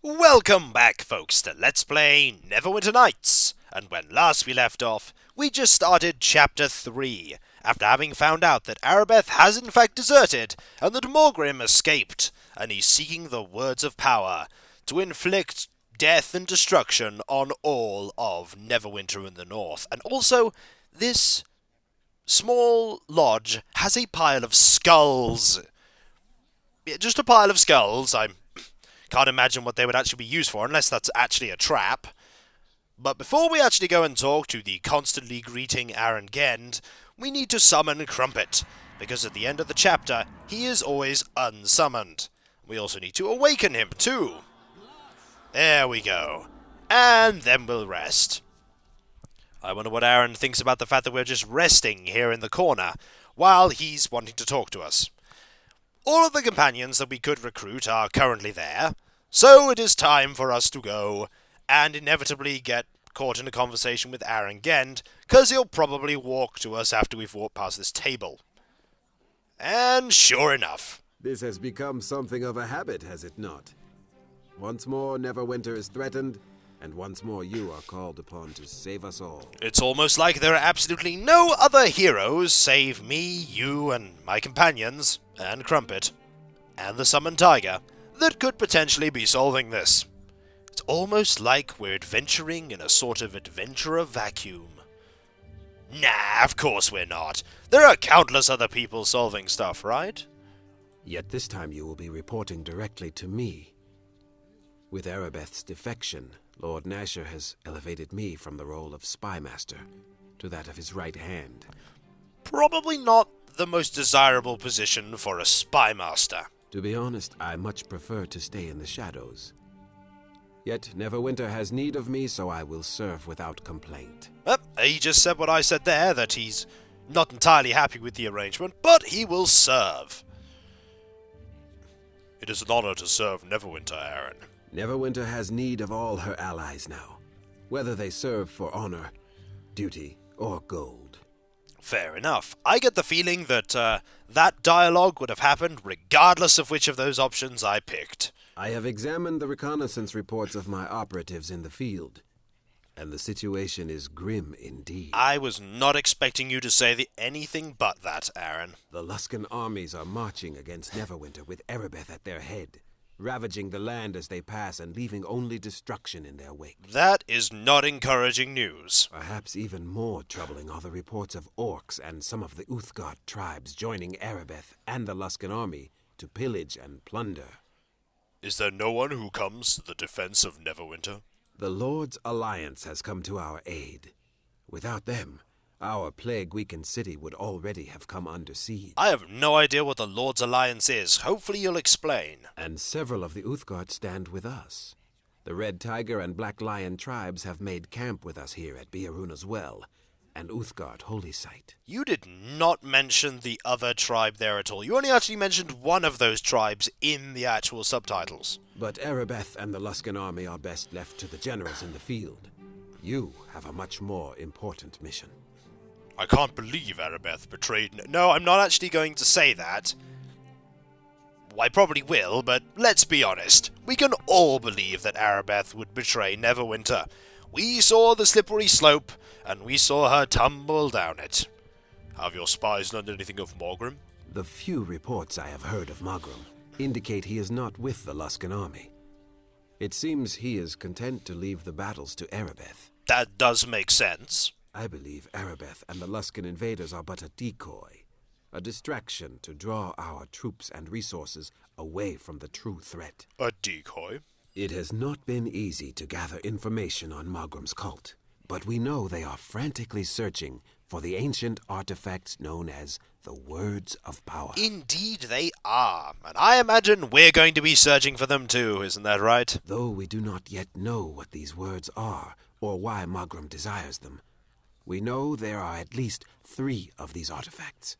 Welcome back, folks, to Let's Play Neverwinter Nights. And when last we left off, we just started Chapter 3, after having found out that Aribeth has in fact deserted, and that Morgrim escaped, and he's seeking the words of power to inflict death and destruction on all of Neverwinter in the north. And also, this small lodge has a pile of skulls. Yeah, just a pile of skulls. I can't imagine what they would actually be used for, unless that's actually a trap. But before we actually go and talk to the constantly greeting Aaron Gend, we need to summon Crumpet, because at the end of the chapter, he is always unsummoned. We also need to awaken him, too. There we go. And then we'll rest. I wonder what Aaron thinks about the fact that we're just resting here in the corner, while he's wanting to talk to us. All of the companions that we could recruit are currently there, so it is time for us to go and inevitably get caught in a conversation with Aaron Gend, because he'll probably walk to us after we've walked past this table. And sure enough. This has become something of a habit, has it not? Once more, Neverwinter is threatened, and once more you are called upon to save us all. It's almost like there are absolutely no other heroes save me, you, and my companions, and Crumpet, and the summoned tiger, that could potentially be solving this. It's almost like we're adventuring in a sort of adventurer vacuum. Nah, of course we're not. There are countless other people solving stuff, right? Yet this time you will be reporting directly to me. With Aribeth's defection, Lord Nasher has elevated me from the role of spy master to that of his right hand. Probably not the most desirable position for a spy master. To be honest, I much prefer to stay in the shadows. Yet Neverwinter has need of me, so I will serve without complaint. He just said what I said there, that he's not entirely happy with the arrangement, but he will serve. It is an honor to serve Neverwinter, Aaron. Neverwinter has need of all her allies now, whether they serve for honor, duty, or gold. Fair enough. I get the feeling that that dialogue would have happened regardless of which of those options I picked. I have examined the reconnaissance reports of my operatives in the field, and the situation is grim indeed. I was not expecting you to say anything but that, Aaron. The Luskan armies are marching against Neverwinter with Aribeth at their head, ravaging the land as they pass and leaving only destruction in their wake. That is not encouraging news. Perhaps even more troubling are the reports of orcs and some of the Uthgard tribes joining Aribeth and the Luskan army to pillage and plunder. Is there no one who comes to the defense of Neverwinter? The Lord's Alliance has come to our aid. Without them, our plague-weakened city would already have come under siege. I have no idea what the Lord's Alliance is. Hopefully you'll explain. And several of the Uthgard stand with us. The Red Tiger and Black Lion tribes have made camp with us here at Biaruna's Well, and Uthgard Holy Site. You did not mention the other tribe there at all. You only actually mentioned one of those tribes in the actual subtitles. But Aribeth and the Luskan army are best left to the generals in the field. You have a much more important mission. I can't believe Aribeth betrayed... No, I'm not actually going to say that. I probably will, but let's be honest. We can all believe that Aribeth would betray Neverwinter. We saw the slippery slope, and we saw her tumble down it. Have your spies learned anything of Morgrim? The few reports I have heard of Morgrim indicate he is not with the Luskan army. It seems he is content to leave the battles to Aribeth. That does make sense. I believe Aribeth and the Luskan invaders are but a decoy, a distraction to draw our troops and resources away from the true threat. A decoy? It has not been easy to gather information on Morgrim's cult, but we know they are frantically searching for the ancient artifacts known as the Words of Power. Indeed they are, and I imagine we're going to be searching for them too, isn't that right? Though we do not yet know what these words are, or why Morgrim desires them, we know there are at least 3 of these artifacts.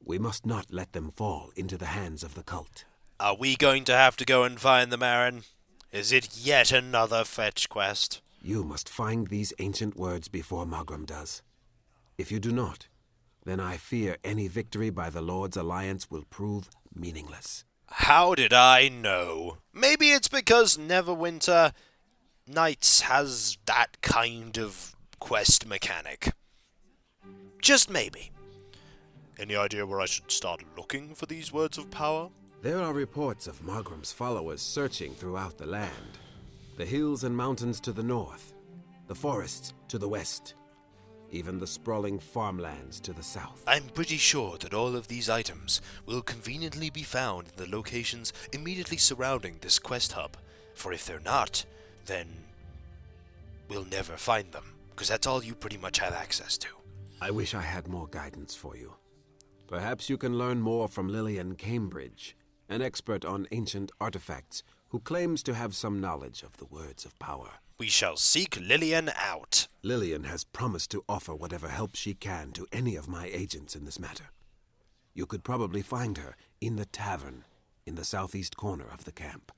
We must not let them fall into the hands of the cult. Are we going to have to go and find them, Aaron? Is it yet another fetch quest? You must find these ancient words before Morgrim does. If you do not, then I fear any victory by the Lord's Alliance will prove meaningless. How did I know? Maybe it's because Neverwinter Nights has that kind of quest mechanic. Just maybe. Any idea where I should start looking for these words of power? There are reports of Margram's followers searching throughout the land. The hills and mountains to the north, the forests to the west, even the sprawling farmlands to the south. I'm pretty sure that all of these items will conveniently be found in the locations immediately surrounding this quest hub. For if they're not, then we'll never find them, because that's all you pretty much have access to. I wish I had more guidance for you. Perhaps you can learn more from Lillian Cambridge, an expert on ancient artifacts who claims to have some knowledge of the words of power. We shall seek Lillian out. Lillian has promised to offer whatever help she can to any of my agents in this matter. You could probably find her in the tavern in the southeast corner of the camp.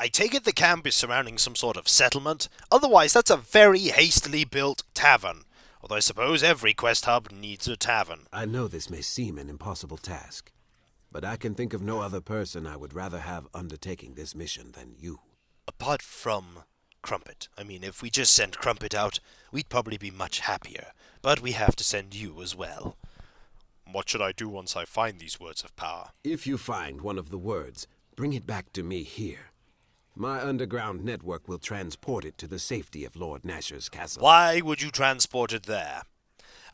I take it the camp is surrounding some sort of settlement, otherwise that's a very hastily built tavern. Although I suppose every quest hub needs a tavern. I know this may seem an impossible task, but I can think of no other person I would rather have undertaking this mission than you. Apart from Crumpet. I mean, if we just sent Crumpet out, we'd probably be much happier. But we have to send you as well. What should I do once I find these words of power? If you find one of the words, bring it back to me here. My underground network will transport it to the safety of Lord Nasher's castle. Why would you transport it there?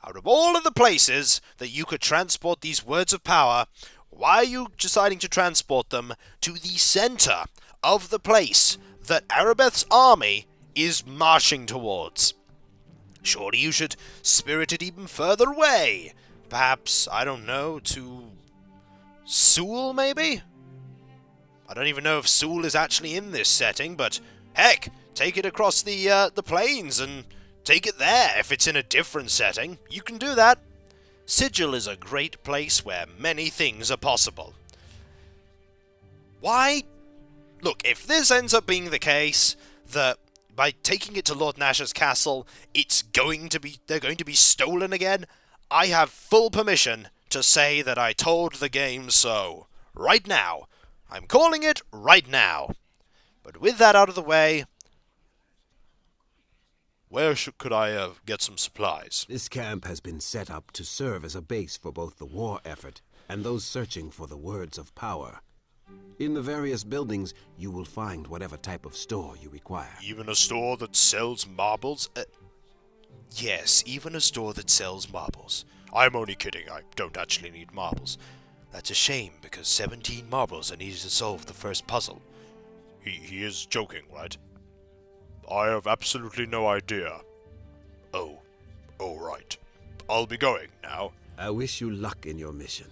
Out of all of the places that you could transport these words of power, why are you deciding to transport them to the center of the place that Aribeth's army is marching towards? Surely you should spirit it even further away. Perhaps, I don't know, to Seoul, maybe? I don't even know if Seoul is actually in this setting, but heck, take it across the plains and take it there. If it's in a different setting, you can do that. Sigil is a great place where many things are possible. Why? Look, if this ends up being the case, that by taking it to Lord Nasher's castle, they're going to be stolen again, I have full permission to say that I told the game so. Right now. I'm calling it right now. But with that out of the way, where could I get some supplies? This camp has been set up to serve as a base for both the war effort and those searching for the words of power. In the various buildings, you will find whatever type of store you require. Even a store that sells marbles? Yes, even a store that sells marbles. I'm only kidding, I don't actually need marbles. That's a shame, because 17 marbles are needed to solve the first puzzle. He is joking, right? I have absolutely no idea. Oh, right. I'll be going now. I wish you luck in your mission.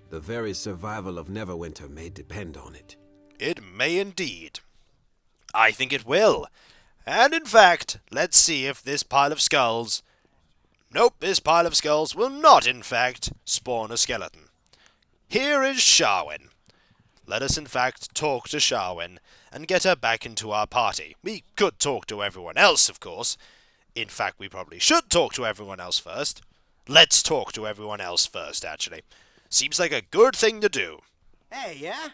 The very survival of Neverwinter may depend on it. It may indeed. I think it will. And in fact, let's see if this pile of skulls... Nope, this pile of skulls will not, in fact, spawn a skeleton. Here is Sharwyn. Let us, in fact, talk to Sharwyn and get her back into our party. We could talk to everyone else, of course. In fact, we probably should talk to everyone else first. Let's talk to everyone else first, actually. Seems like a good thing to do. Hey, yeah?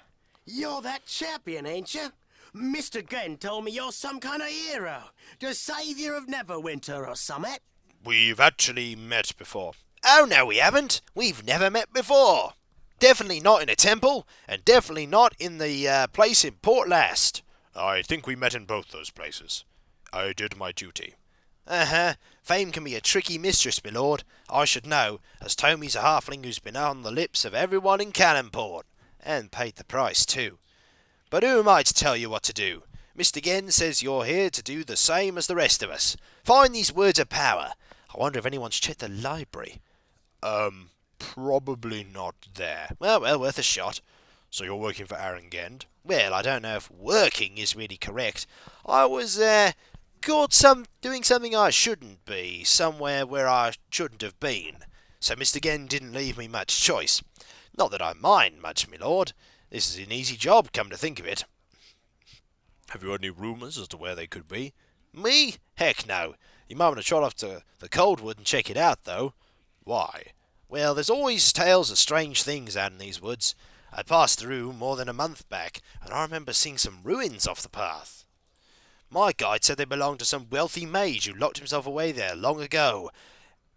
You're that champion, ain't you? Mr. Genn told me you're some kind of hero. The savior of Neverwinter or summit. We've actually met before. Oh, no, we haven't. We've never met before. Definitely not in a temple, and definitely not in the place in Port Last. I think we met in both those places. I did my duty. Fame can be a tricky mistress, my lord. I should know, as Tomy's a halfling who's been on the lips of everyone in Cannonport, and paid the price too. But who am I to tell you what to do? Mr. Genn says you're here to do the same as the rest of us. Find these words of power. I wonder if anyone's checked the library. Probably not there. Well, worth a shot. So you're working for Aaron Gend? Well, I don't know if working is really correct. I was, caught doing something I shouldn't be, somewhere where I shouldn't have been. So Mr. Gend didn't leave me much choice. Not that I mind much, my lord. This is an easy job, come to think of it. Have you heard any rumours as to where they could be? Me? Heck no. You might want to trot off to the Coldwood and check it out, though. Why? Well, there's always tales of strange things out in these woods. I passed through more than a month back, and I remember seeing some ruins off the path. My guide said they belonged to some wealthy mage who locked himself away there long ago,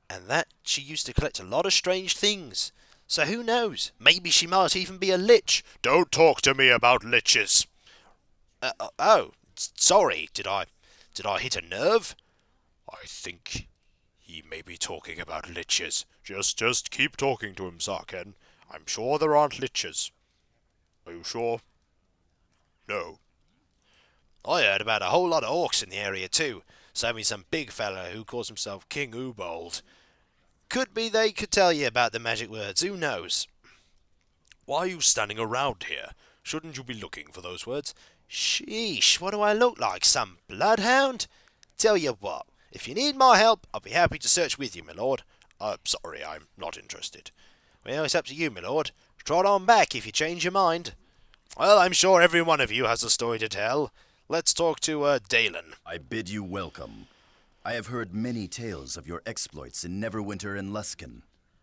and that she used to collect a lot of strange things. So who knows? Maybe she might even be a lich. Don't talk to me about liches. Sorry. Did I hit a nerve? I think he may be talking about liches. Just keep talking to him, sar'ken. I'm sure there aren't liches. Are you sure? No. I heard about a whole lot of orcs in the area too. Some big fella who calls himself King Ubold. Could be they could tell you about the magic words, who knows? Why are you standing around here? Shouldn't you be looking for those words? Sheesh, what do I look like, some bloodhound? Tell you what, if you need my help, I'll be happy to search with you, my lord. Sorry, I'm not interested. Well, it's up to you, my lord. Trot on back if you change your mind. Well, I'm sure every one of you has a story to tell. Let's talk to, Dalen. I bid you welcome. I have heard many tales of your exploits in Neverwinter and Luskan.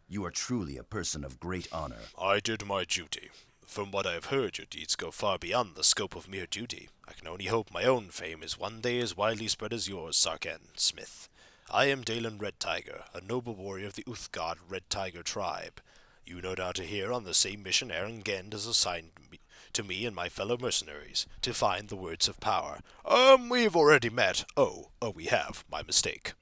You are truly a person of great honor. I did my duty. From what I have heard, your deeds go far beyond the scope of mere duty. I can only hope my own fame is one day as widely spread as yours, sar'ken Smith. I am Dalen Red Tiger, a noble warrior of the Uthgard Red Tiger tribe. You no doubt are here on the same mission Erengend has assigned to me and my fellow mercenaries, to find the words of power. We've already met. Oh, we have. My mistake.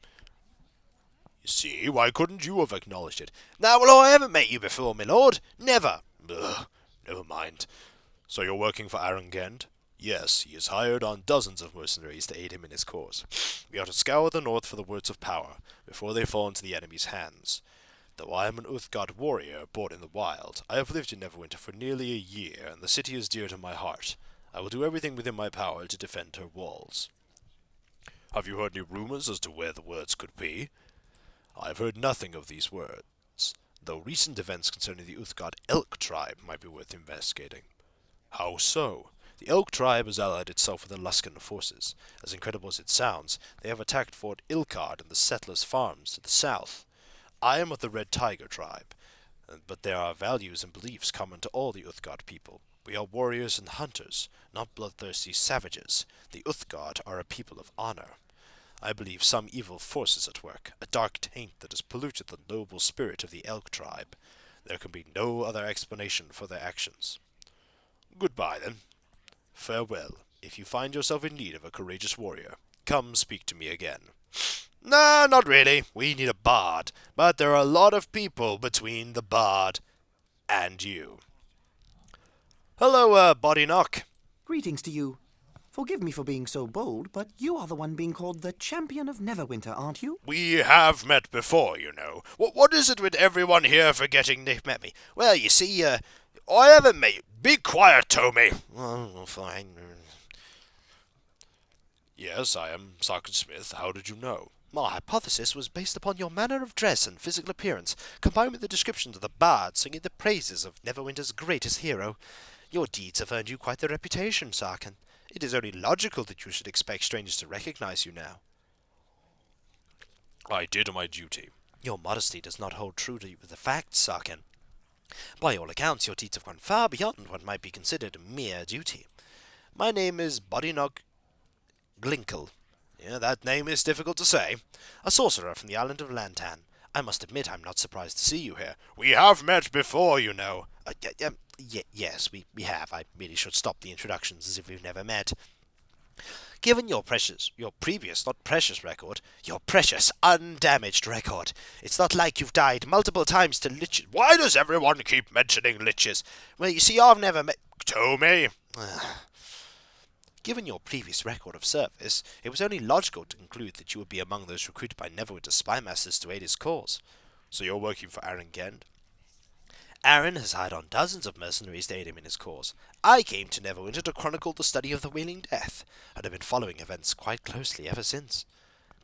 You see, why couldn't you have acknowledged it? Now, well, I haven't met you before, my lord. Never. Ugh, never mind. So you're working for Erengend? Yes, he has hired on dozens of mercenaries to aid him in his cause. We are to scour the north for the words of power, before they fall into the enemy's hands. Though I am an Uthgard warrior born in the wild, I have lived in Neverwinter for nearly a year, and the city is dear to my heart. I will do everything within my power to defend her walls. Have you heard any rumors as to where the words could be? I have heard nothing of these words, though recent events concerning the Uthgard Elk tribe might be worth investigating. How so? The Elk tribe has allied itself with the Luskan forces. As incredible as it sounds, they have attacked Fort Ilkard and the settlers' farms to the south. I am of the Red Tiger tribe, but there are values and beliefs common to all the Uthgard people. We are warriors and hunters, not bloodthirsty savages. The Uthgard are a people of honor. I believe some evil force is at work, a dark taint that has polluted the noble spirit of the Elk tribe. There can be no other explanation for their actions. Goodbye, then. Farewell. If you find yourself in need of a courageous warrior, come speak to me again. Nah, not really. We need a bard, but there are a lot of people between the bard and you. Hello, Body Knock. Greetings to you. Forgive me for being so bold, but you are the one being called the Champion of Neverwinter, aren't you? We have met before, you know. What is it with everyone here forgetting they've met me? Well, you see, I haven't met you. Be quiet, Tommy. Oh, fine. Yes, I am sar'ken Smith. How did you know? My hypothesis was based upon your manner of dress and physical appearance, combined with the descriptions of the bard singing the praises of Neverwinter's greatest hero. Your deeds have earned you quite the reputation, sar'ken. It is only logical that you should expect strangers to recognize you now. I did my duty. Your modesty does not hold true to the facts, sar'ken. By all accounts, your deeds have gone far beyond what might be considered mere duty. My name is Bodynog Glinkle. Yeah, that name is difficult to say. A sorcerer from the island of Lantan. I must admit I'm not surprised to see you here. We have met before, you know. Yes, we have. I really should stop the introductions as if we've never met. Given your previous, not precious record, your precious, undamaged record, it's not like you've died multiple times to liches. Why does everyone keep mentioning liches? Well, you see, I've never met... Tommy! Given your previous record of service, it was only logical to conclude that you would be among those recruited by Neverwinter's spy masters to aid his cause. So you're working for Erengend? Aaron has hired on dozens of mercenaries to aid him in his cause. I came to Neverwinter to chronicle the study of the Wailing Death, and have been following events quite closely ever since.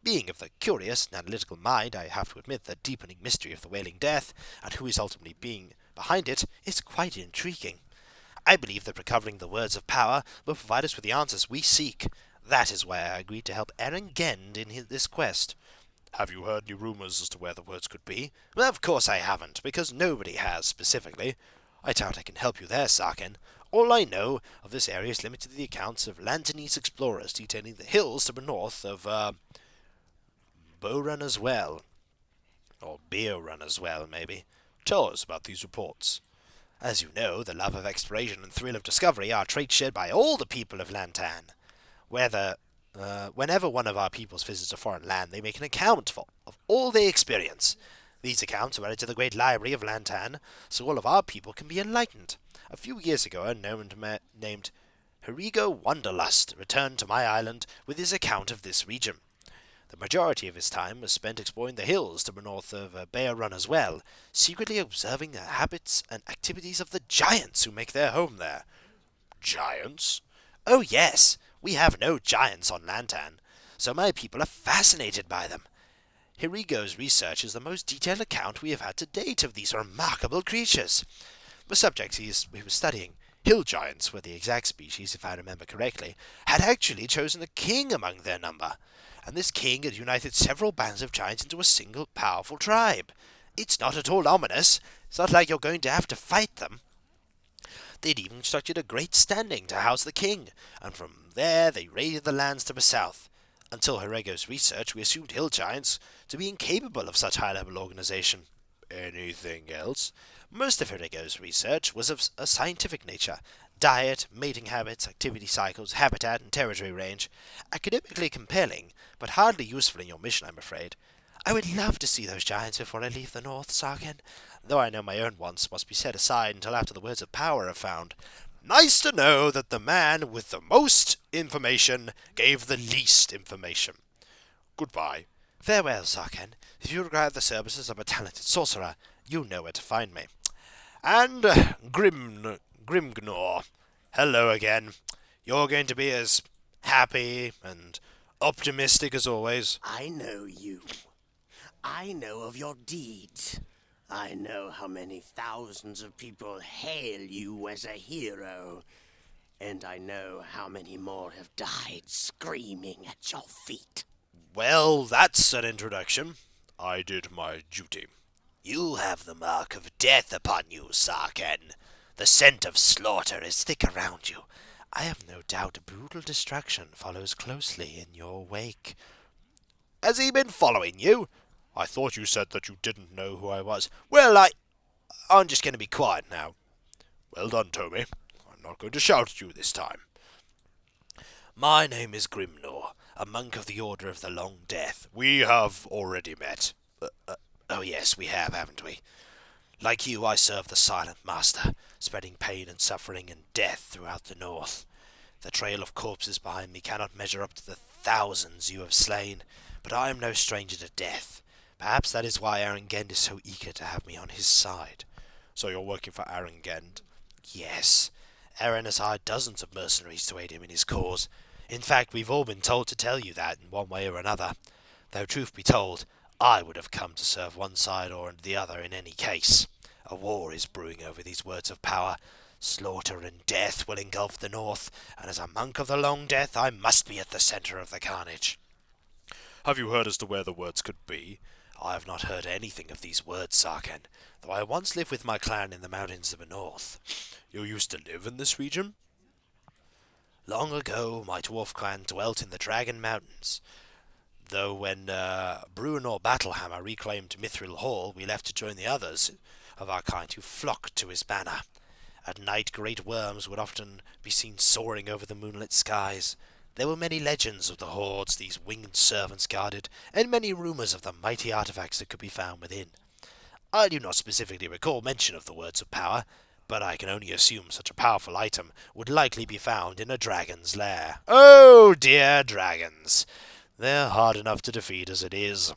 Being of the curious and analytical mind, I have to admit the deepening mystery of the Wailing Death, and who is ultimately being behind it, is quite intriguing. I believe that recovering the words of power will provide us with the answers we seek. That is why I agreed to help Erengend in this quest. Have you heard any rumors as to where the words could be? Well, of course I haven't, because nobody has specifically. I doubt I can help you there, sar'ken. All I know of this area is limited to the accounts of Lanternese explorers detailing the hills to the north of, Bowrunner's Well. Or Beer Runner's Well, maybe. Tell us about these reports. As you know, the love of exploration and thrill of discovery are traits shared by all the people of Lantan. Whenever one of our peoples visits a foreign land, they make an account of all they experience. These accounts are added to the great library of Lantan, so all of our people can be enlightened. A few years ago, a gnome named Herigo Wanderlust returned to my island with his account of this region. The majority of his time was spent exploring the hills to the north of Bear Runner's Well, secretly observing the habits and activities of the giants who make their home there. Giants? Oh yes, we have no giants on Lantan, so my people are fascinated by them. Hirigo's research is the most detailed account we have had to date of these remarkable creatures. The subjects he was studying, hill giants were the exact species if I remember correctly, had actually chosen a king among their number, and this king had united several bands of giants into a single powerful tribe. It's not at all ominous. It's not like you're going to have to fight them. They'd even constructed a great standing to house the king, and from there they raided the lands to the south. Until Herigo's research, we assumed hill giants to be incapable of such high-level organization. Anything else? Most of Herigo's research was of a scientific nature. Diet, mating habits, activity cycles, habitat, and territory range. Academically compelling, but hardly useful in your mission, I'm afraid. I would love to see those giants before I leave the north, sar'ken, though I know my own wants must be set aside until after the words of power are found. Nice to know that the man with the most information gave the least information. Goodbye. Farewell, sar'ken. If you require the services of a talented sorcerer, you know where to find me. And Grimgnor, hello again. You're going to be as happy and optimistic as always. I know you. I know of your deeds. I know how many thousands of people hail you as a hero. And I know how many more have died screaming at your feet. Well, that's an introduction. I did my duty. You have the mark of death upon you, sar'ken. The scent of slaughter is thick around you. I have no doubt brutal destruction follows closely in your wake. Has he been following you? I thought you said that you didn't know who I was. Well, I'm just going to be quiet now. Well done, Tommy. I'm not going to shout at you this time. My name is Grimnor, a monk of the Order of the Long Death. We have already met. Oh yes, we have, haven't we? Like you, I serve the Silent Master, spreading pain and suffering and death throughout the north. The trail of corpses behind me cannot measure up to the thousands you have slain, but I am no stranger to death. Perhaps that is why Arangend is so eager to have me on his side. So you're working for Arangend? Yes. Aaron has hired dozens of mercenaries to aid him in his cause. In fact, we've all been told to tell you that in one way or another. Though truth be told, I would have come to serve one side or the other in any case. A war is brewing over these words of power. Slaughter and death will engulf the north, and as a monk of the Long Death, I must be at the centre of the carnage. Have you heard as to where the words could be? I have not heard anything of these words, sar'ken, though I once lived with my clan in the mountains of the north. You used to live in this region? Long ago, my dwarf clan dwelt in the Dragon Mountains. Though when Bruenor Battlehammer reclaimed Mithril Hall, we left to join the others of our kind who flocked to his banner. At night, great worms would often be seen soaring over the moonlit skies. There were many legends of the hordes these winged servants guarded, and many rumors of the mighty artifacts that could be found within. I do not specifically recall mention of the words of power, but I can only assume such a powerful item would likely be found in a dragon's lair. Oh dear, dragons. They're hard enough to defeat as it is.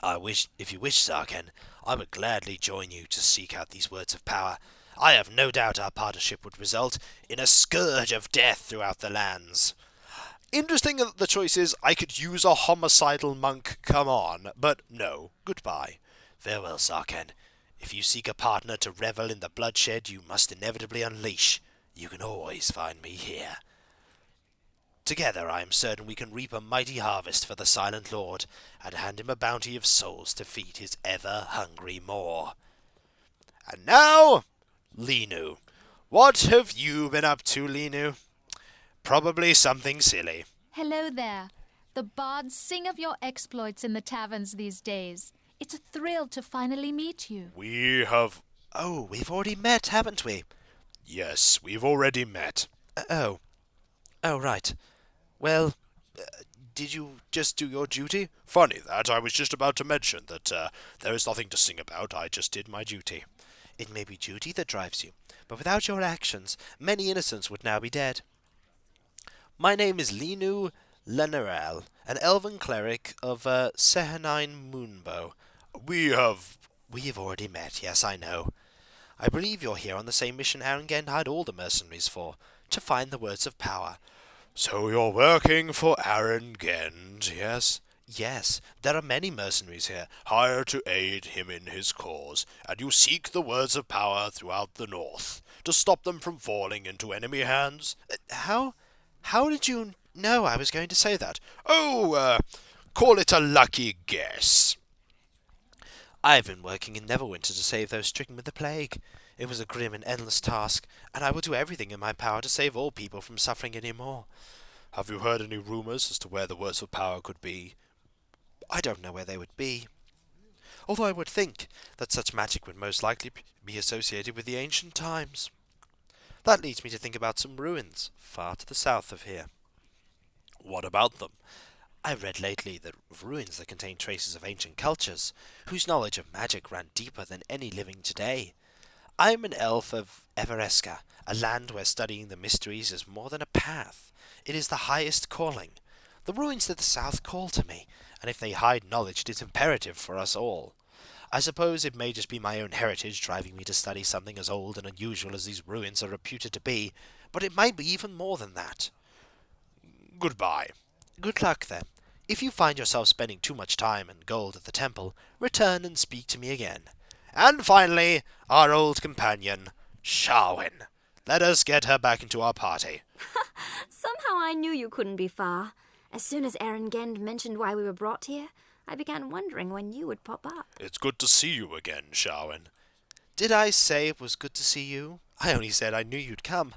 If you wish, sar'ken, I would gladly join you to seek out these words of power. I have no doubt our partnership would result in a scourge of death throughout the lands. Interesting that the choice is I could use a homicidal monk, come on, but no, goodbye. Farewell, sar'ken. If you seek a partner to revel in the bloodshed you must inevitably unleash, you can always find me here. Together I am certain we can reap a mighty harvest for the Silent Lord, and hand him a bounty of souls to feed his ever-hungry maw. And now, Linu. What have you been up to, Linu? Probably something silly. Hello there. The bards sing of your exploits in the taverns these days. It's a thrill to finally meet you. We have... Oh, we've already met, haven't we? Yes, we've already met. Oh, right. Well, did you just do your duty? Funny that. I was just about to mention that there is nothing to sing about. I just did my duty. It may be duty that drives you, but without your actions, many innocents would now be dead. My name is Linu Lenerel, an elven cleric of Sehanine Moonbow. We've already met, yes, I know. I believe you're here on the same mission Arangend hired all the mercenaries for, to find the words of power. So you're working for Arangend, yes? Yes, there are many mercenaries here, hired to aid him in his cause, and you seek the words of power throughout the north, to stop them from falling into enemy hands. How did you know I was going to say that? Call it a lucky guess. I've been working in Neverwinter to save those stricken with the plague. It was a grim and endless task, and I will do everything in my power to save all people from suffering any more. Have you heard any rumours as to where the words of power could be? I don't know where they would be. Although I would think that such magic would most likely be associated with the ancient times. That leads me to think about some ruins, far to the south of here. What about them? I read lately that of ruins that contain traces of ancient cultures, whose knowledge of magic ran deeper than any living today. I am an elf of Evereska, a land where studying the mysteries is more than a path. It is the highest calling. The ruins to the south call to me, and if they hide knowledge, it is imperative for us all. I suppose it may just be my own heritage driving me to study something as old and unusual as these ruins are reputed to be, but it might be even more than that. Goodbye. Good luck, then. If you find yourself spending too much time and gold at the temple, return and speak to me again. And finally, our old companion, Sharwyn. Let us get her back into our party. Somehow I knew you couldn't be far. As soon as Arangend mentioned why we were brought here, I began wondering when you would pop up. It's good to see you again, Sharwyn. Did I say it was good to see you? I only said I knew you'd come.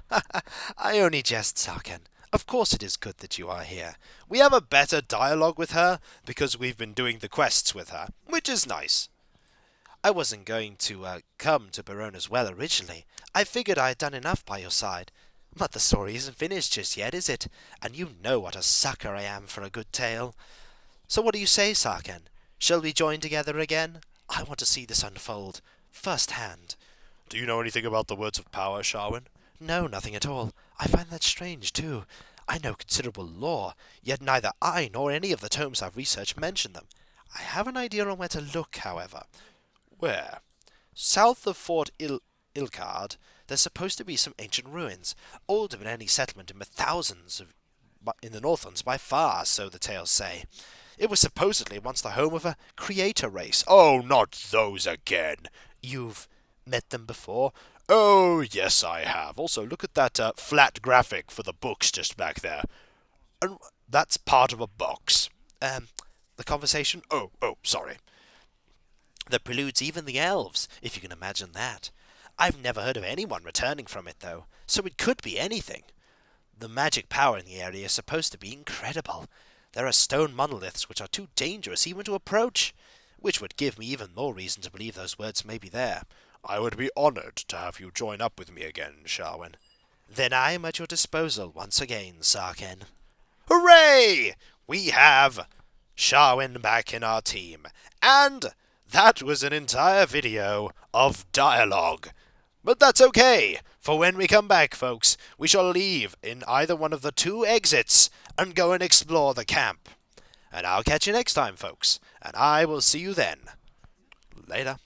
I only jest, sar'ken. Of course it is good that you are here. We have a better dialogue with her, because we've been doing the quests with her, which is nice. I wasn't going to come to Barona's Well originally. I figured I had done enough by your side. But the story isn't finished just yet, is it? And you know what a sucker I am for a good tale. So what do you say, sar'ken? Shall we join together again? I want to see this unfold, first hand. Do you know anything about the words of power, Sharwyn? No, nothing at all. I find that strange, too. I know considerable lore, yet neither I nor any of the tomes I've researched mention them. I have an idea on where to look, however. Where? South of Fort Ilkard, there's supposed to be some ancient ruins, older than any settlement in the thousands in the Northlands by far, so the tales say. It was supposedly once the home of a creator race. Oh, not those again. You've met them before? Oh, yes, I have. Also, look at that flat graphic for the books just back there. And that's part of a box. The conversation? Oh, sorry. That preludes even the elves, if you can imagine that. I've never heard of anyone returning from it, though, so it could be anything. The magic power in the area is supposed to be incredible. There are stone monoliths which are too dangerous even to approach, which would give me even more reason to believe those words may be there. I would be honoured to have you join up with me again, Sharwyn. Then I am at your disposal once again, sar'ken. Hooray! We have Sharwyn back in our team, and that was an entire video of dialogue. But that's okay, for when we come back, folks, we shall leave in either one of the two exits and go and explore the camp. And I'll catch you next time, folks, and I will see you then. Later.